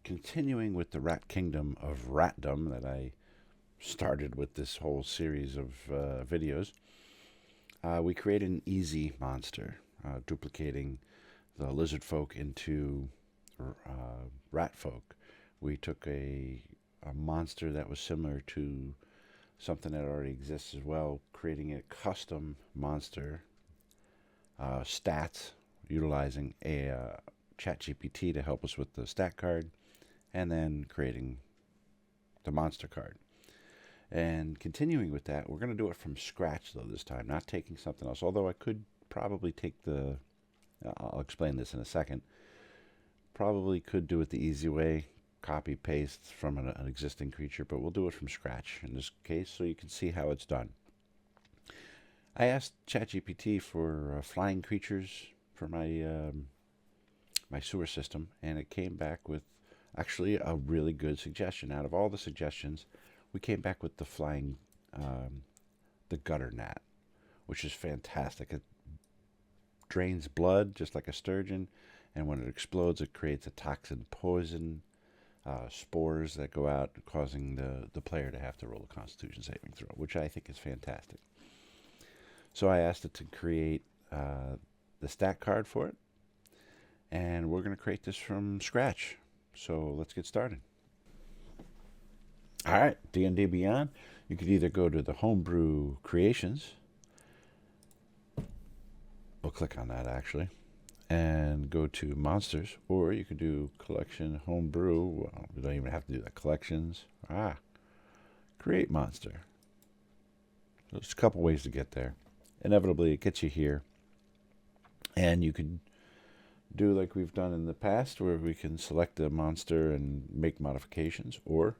continuing with the rat kingdom of ratdom that I started with this whole series of videos, we created an easy monster, duplicating the lizard folk into rat folk. We took a monster that was similar to something that already exists as well, creating a custom monster, stats, utilizing a ChatGPT to help us with the stat card, and then creating the monster card. And continuing with that, we're going to do it from scratch, though, this time, not taking something else. Although I could probably take I'll explain this in a second. Probably could do it the easy way, copy paste from an existing creature, but we'll do it from scratch in this case so you can see how it's done. I asked ChatGPT for flying creatures for my my sewer system, and it came back with actually a really good suggestion. Out of all the suggestions, we came back with the flying, the gutter gnat, which is fantastic. It drains blood just like a sturgeon, and when it explodes, it creates a toxin poison, spores that go out, causing the player to have to roll a Constitution saving throw, which I think is fantastic. So I asked it to create the stat card for it, and we're going to create this from scratch. So let's get started. All right, D&D Beyond. You could either go to the Homebrew Creations. We'll click on that actually, and go to Monsters, or you could do Collection Homebrew. Well, we don't even have to do that. Collections. Create Monster. There's a couple ways to get there. Inevitably, it gets you here, and you could do like we've done in the past, where we can select a monster and make modifications, or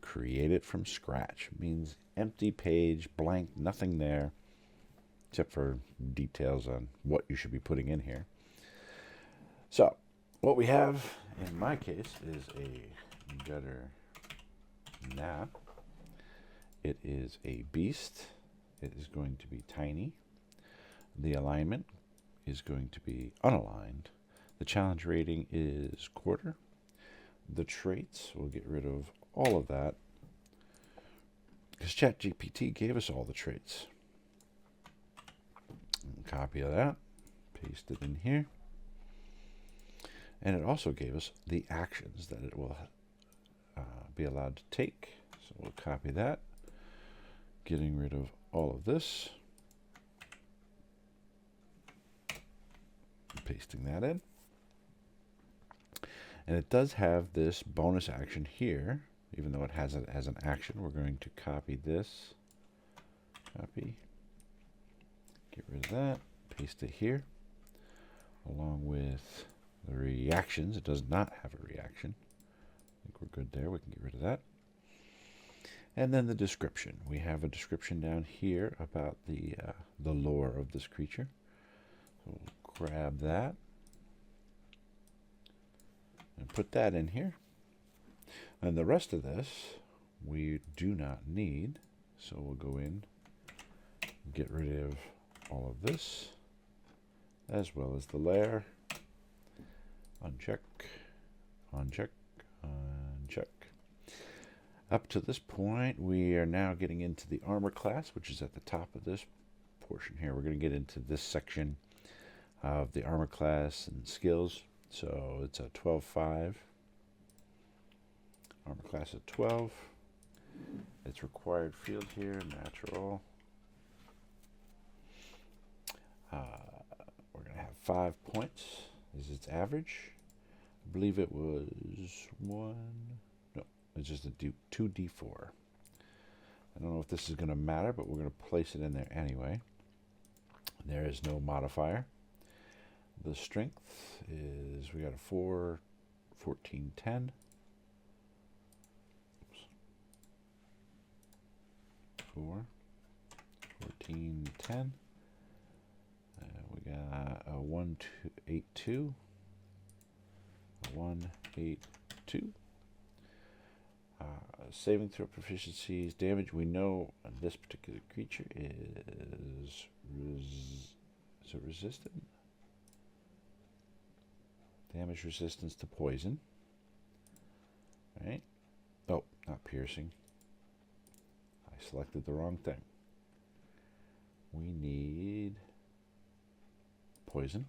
create it from scratch. It means empty page, blank, nothing there, except for details on what you should be putting in here. So, what we have in my case is a gutter gnat. It is a beast. It is going to be tiny. The alignment is going to be unaligned. The challenge rating is quarter. The traits, we'll get rid of all of that, because ChatGPT gave us all the traits. Copy of that, paste it in here. And it also gave us the actions that it will be allowed to take. So we'll copy that, getting rid of all of this, pasting that in. And it does have this bonus action here, even though it has it as an action. We're going to copy this, copy, get rid of that, paste it here, along with the reactions. It does not have a reaction. I think we're good there. We can get rid of that. And then the description. We have a description down here about the lore of this creature. So we'll grab that and put that in here. And the rest of this we do not need. So we'll go in and get rid of all of this, as well as the layer. Uncheck, uncheck, uncheck. Up to this point, we are now getting into the armor class, which is at the top of this portion here. We're going to get into this section of the armor class and skills. So it's a 12-5. Armor class at 12. It's required field here, natural. We're going to have 5 points. This is its average. I believe it was 1. No, it's just a 2d4. I don't know if this is going to matter, but we're going to place it in there anyway. There is no modifier. The strength is, we got a 4, 14, 10. 4, 14, 10. We got a 1, 2, 8, 2. 1, 8, 2. Saving throw proficiencies, damage. We know this particular creature is it resistant? Damage resistance to poison. right? Oh, not piercing. I selected the wrong thing. We need poison,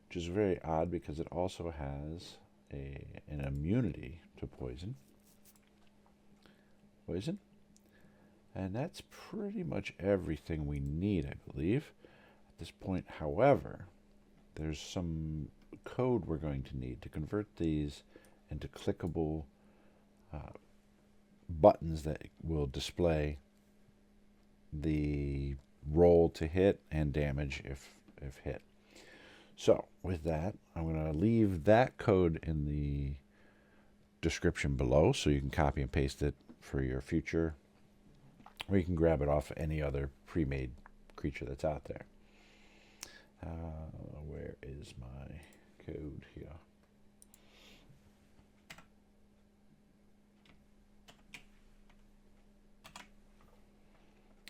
which is very odd because it also has an immunity to poison. Poison. And that's pretty much everything we need, I believe. At this point, however, there's some code we're going to need to convert these into clickable buttons that will display the roll to hit and damage if hit. So with that, I'm going to leave that code in the description below so you can copy and paste it for your future, or you can grab it off any other pre-made creature that's out there. Where is my code here?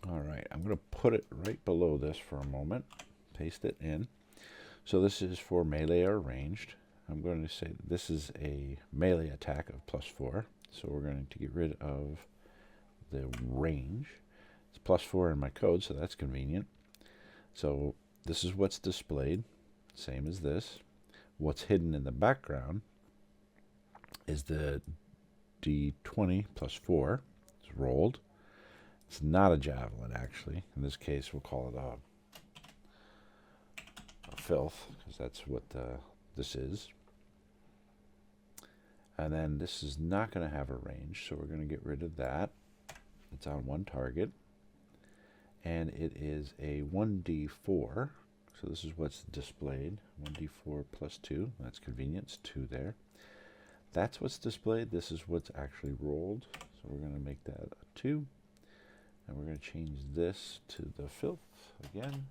All right, I'm going to put it right below this for a moment, paste it in. So this is for melee or ranged. I'm going to say that this is a melee attack of +4. So we're going to get rid of the range. It's +4 in my code, so that's convenient. So this is what's displayed, same as this. What's hidden in the background is the D20 +4. It's rolled. It's not a javelin, actually. In this case, we'll call it a filth, because that's what this is. And then this is not going to have a range, so we're going to get rid of that. It's on one target. And it is a 1d4. So this is what's displayed. 1d4 +2. That's convenient. It's 2 there. That's what's displayed. This is what's actually rolled. So we're going to make that a 2. And we're going to change this to the filth again.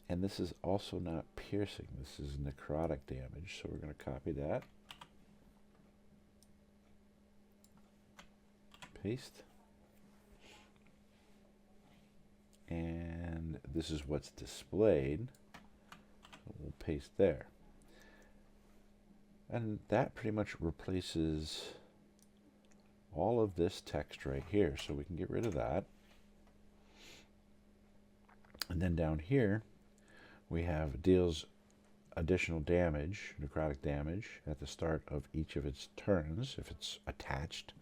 And this is also not piercing. This is necrotic damage. So we're going to copy that. Paste. And this is what's displayed. So we'll paste there. And that pretty much replaces all of this text right here. So we can get rid of that. And then down here, we have deals additional damage, necrotic damage, at the start of each of its turns if it's attached.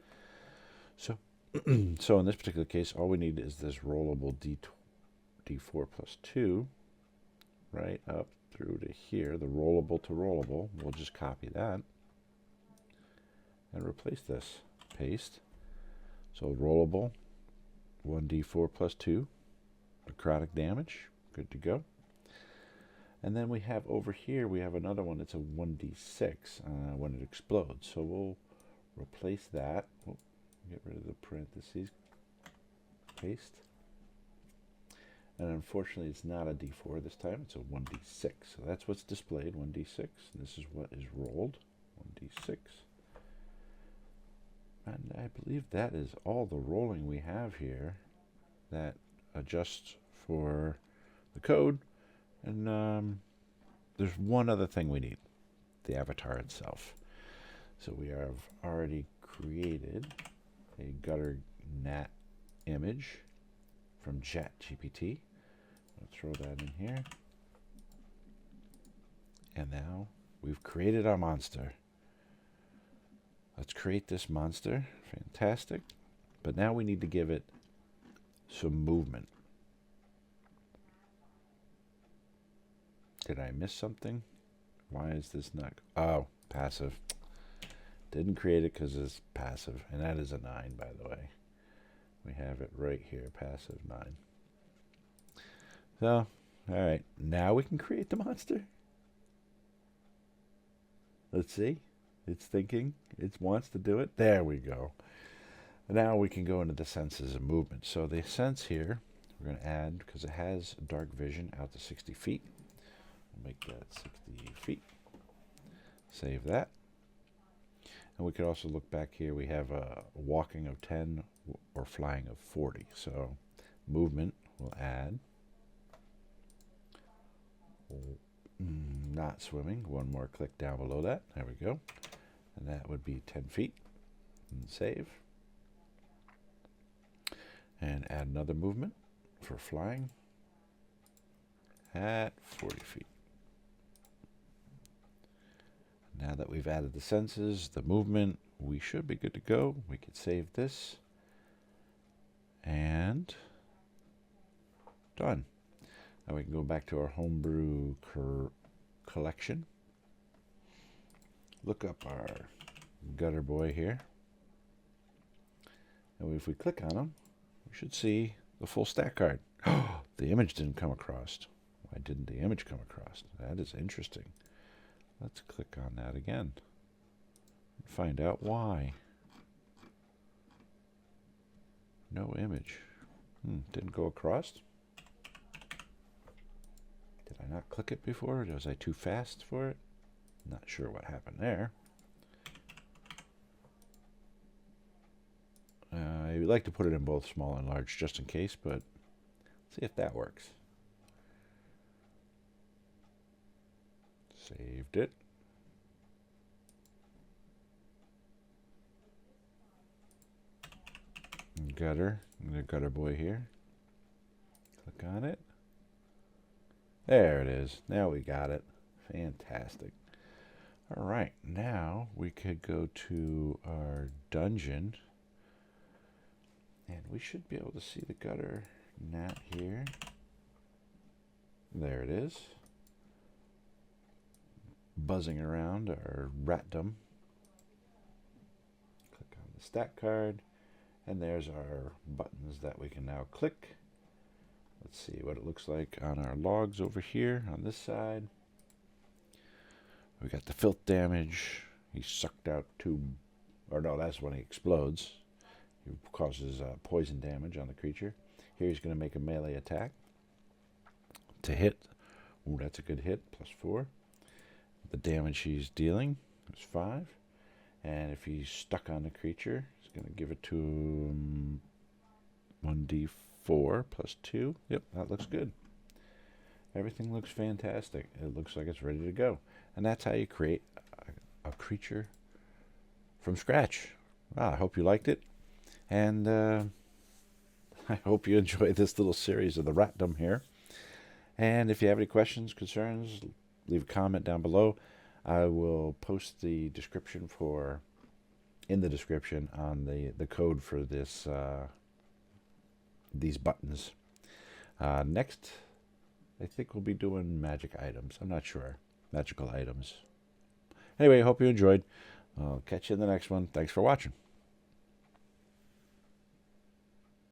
So, so in this particular case, all we need is this rollable D4 +2, right up through to here, the rollable to rollable. We'll just copy that and replace this. Paste. So rollable, 1d4 +2, necrotic damage, good to go. And then we have over here, we have another one that's a 1d6 when it explodes. So we'll replace that. Oh, get rid of the parentheses. Paste. And unfortunately, it's not a d4 this time. It's a 1d6. So that's what's displayed, 1d6. This is what is rolled, 1d6. And I believe that is all the rolling we have here that adjusts for the code. And there's one other thing we need, the avatar itself. So we have already created a gutter gnat image from ChatGPT. I'll throw that in here. And now we've created our monster. Let's create this monster. Fantastic. But now we need to give it some movement. Did I miss something? Why is this not? Oh, passive. Didn't create it because it's passive. And that is a 9, by the way. We have it right here, passive 9. So, all right. Now we can create the monster. Let's see. It's thinking. It wants to do it. There we go. Now we can go into the senses of movement. So the sense here, we're going to add, because it has dark vision out to 60 feet. We'll make that 60 feet. Save that. And we could also look back here. We have a walking of 10 or flying of 40. So movement will add. Not swimming. One more click down below that. There we go. And that would be 10 feet. And save. And add another movement for flying at 40 feet. Now that we've added the senses, the movement, we should be good to go. We could save this. And done. Now we can go back to our Homebrew collection. Look up our gutter boy here. And if we click on him, we should see the full stack card. Oh, the image didn't come across. Why didn't the image come across? That is interesting. Let's click on that again and find out why. No image. Didn't go across. Did I not click it before? Was I too fast for it? Not sure what happened there. I like to put it in both small and large just in case, but see if that works. Saved it. Gutter, the gutter boy here. Click on it. There it is. Now we got it. Fantastic. All right, now we could go to our dungeon. And we should be able to see the gutter gnat here. There it is. Buzzing around our ratdom. Click on the stack card. And there's our buttons that we can now click. Let's see what it looks like on our logs over here on this side. We got the filth damage. He sucked out two, or no, that's when he explodes. He causes poison damage on the creature. Here he's going to make a melee attack to hit. Ooh, that's a good hit, +4. The damage he's dealing is 5. And if he's stuck on the creature, he's going to give it to him 1d4 +2. Yep, that looks good. Everything looks fantastic. It looks like it's ready to go. And that's how you create a creature from scratch. I hope you liked it. And I hope you enjoy this little series of the ratdom here. And if you have any questions, concerns, leave a comment down below. I will post the description in the description on the code for this these buttons. Next, I think we'll be doing magic items. I'm not sure. Magical items. Anyway, I hope you enjoyed. I'll catch you in the next one. Thanks for watching.